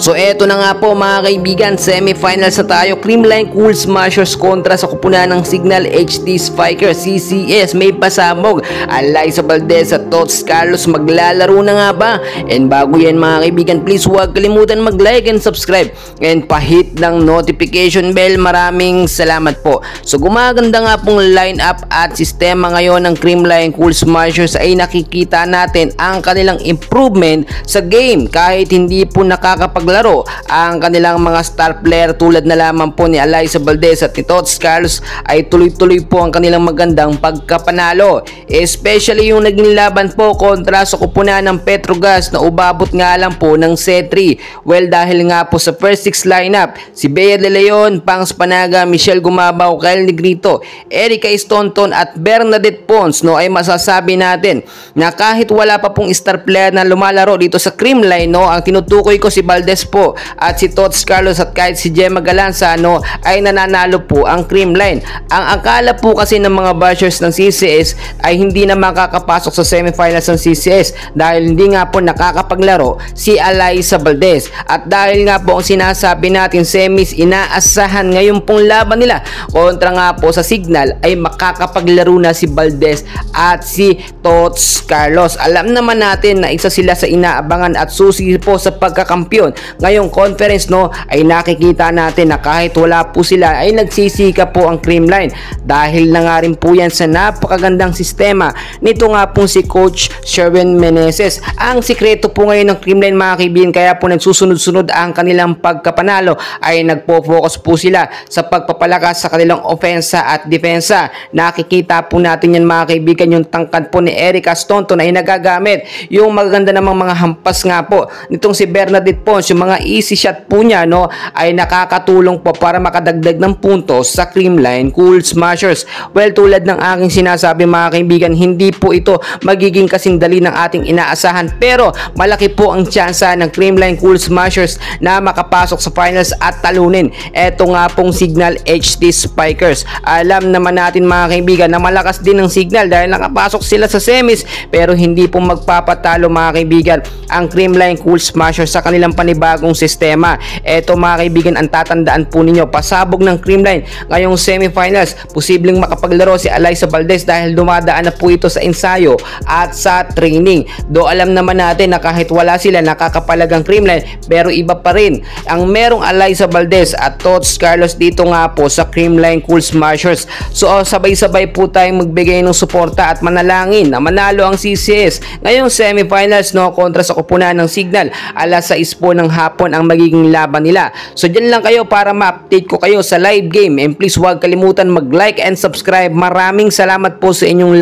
So eto na nga po mga kaibigan, semifinals na tayo. Creamline Cool Smashers kontra sa kupunan ng Signal HD Spiker CCS. May pasabog Alyssa Valdez at Tots Carlos, maglalaro na nga ba? And bago yan mga kaibigan, please huwag kalimutan mag-like and subscribe and pahit ng notification bell. Maraming salamat po. So gumaganda nga pong lineup at sistema ngayon ng Creamline Cool Smashers, ay nakikita natin ang kanilang improvement sa game kahit hindi po nakakapaglaro ang kanilang mga star player tulad na lamang po ni Alyssa Valdez at ni Tots Carlos, ay tuloy-tuloy po ang kanilang magandang pagkapanalo, especially yung naging laban po kontra sa kupunan ng Petrogas na ubabot nga lang po ng C3. Well, dahil nga po sa first 6 lineup, si Bea De Leon, Pangs Panaga, Michelle Gumabaw, Kyle Negrito, Erica Stonton at Bernadette Pons, no, ay masasabi natin na kahit wala pa pong star player na lumalaro dito sa Creamline, no, ang tinutukoy ko si Valdez po at si Tots Carlos at kahit si Gemma Galanza, no, ay nananalo po ang Creamline. Ang akala po kasi ng mga bashers ng CCS ay hindi na makakapasok sa semifinals ng CCS dahil hindi nga po nakakapaglaro si Alyssa Valdez, at dahil nga po ang sinasabi natin semis inaasahan ngayon pong laban nila kontra nga po sa Signal, ay makakapaglaro na si Valdez at si Tots Carlos. Alam naman natin na isa sila sa inaabangan at susi po sa pagkakampyon ngayong conference, no, ay nakikita natin na kahit wala po sila ay nagsisika po ang Creamline dahil na nga rin po yan sa napakagandang sistema nito nga pong si Coach Sherwin Meneses. Ang sikreto po ngayon ng Creamline mga kaibigan, kaya po nagsusunod-sunod ang kanilang pagkapanalo, ay nagpo-focus po sila sa pagpapalakas sa kanilang ofensa at depensa. Nakikita po natin yan mga kaibigan, yung tangkad po ni Erica Stonton ay nagagamit yung magaganda namang mga hampas nga po nitong si Bernadette Pons, yung mga easy shot po niya, no, ay nakakatulong po para makadagdag ng puntos sa Creamline Cool Smashers. Well, tulad ng aking sinasabi mga kaibigan, hindi po ito magiging kasing dali ng ating inaasahan, pero malaki po ang tsansa ng Creamline Cool Smashers na makapasok sa finals at talunin eto nga pong Signal HD Spikers. Alam naman natin mga kaibigan na malakas din ng Signal dahil nakapasok sila sa semis, pero hindi po magpapatalo mga kaibigan ang Creamline Cool Smashers sa kanilang panibagong sistema. Eto mga kaibigan, ang tatandaan po ninyo, pasabog ng Creamline ngayong semifinals, posibleng makapaglaro si Alyssa Valdez dahil dumadaan na po ito sa ensayo at sa training. Do alam naman natin na kahit wala sila nakakapalagang Creamline, pero iba pa rin ang merong Alyssa Valdez at Tots Carlos dito nga po sa Creamline Cool Smashers. So sabay-sabay po tayong magbigay ng suporta at manalangin na manalo ang CCS ngayong semifinals, no, kontra sa kupunan ng Signal. Alas 6 po ng hapon ang magiging laban nila. So dyan lang kayo para ma-update ko kayo sa live game, and please huwag kalimutan mag-like and subscribe. Maraming salamat po sa inyong